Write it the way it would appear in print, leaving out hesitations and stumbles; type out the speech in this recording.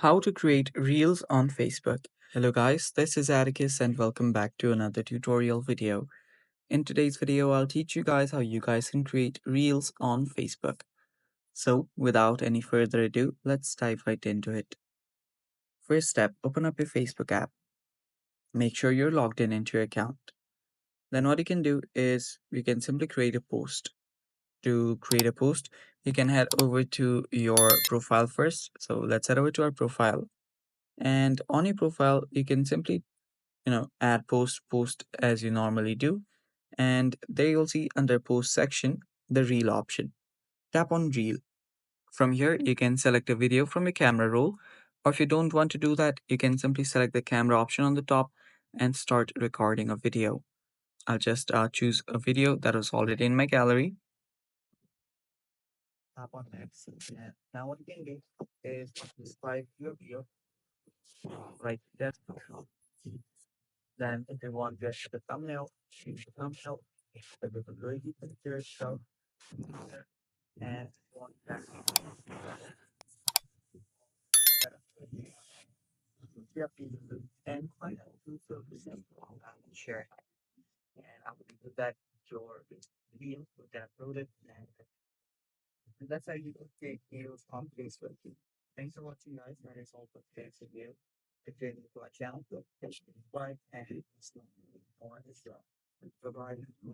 How to create Reels on Facebook. Hello guys, this is Atticus and welcome back to another tutorial video. In today's video, I'll teach you guys how you guys can create Reels on Facebook. So without any further ado, let's dive right into it. First step, open up your Facebook app. Make sure you're logged in into your account. Then what you can do is you can simply create a post. To create a post, you can head over to your profile first. So let's head over to our profile. And on your profile, you can simply add post as you normally do, and there you'll see under post section the reel option. Tap on reel. From here you can select a video from your camera roll, or if you don't want to do that, you can simply select the camera option on the top and start recording a video. I'll just choose a video that was already in my gallery. Tap on next, and now what you can do is describe your video like that. Then if you want to get the thumbnail, change the thumbnail, the visibility picture show, and if you want that, yeah, and find out who so the same and share. And I will do that your video will get uploaded, and that's how you can create videos on Facebook. Thanks for watching guys, that is all for today's video. If you're new to our channel, subscribe and more as well. Bye bye.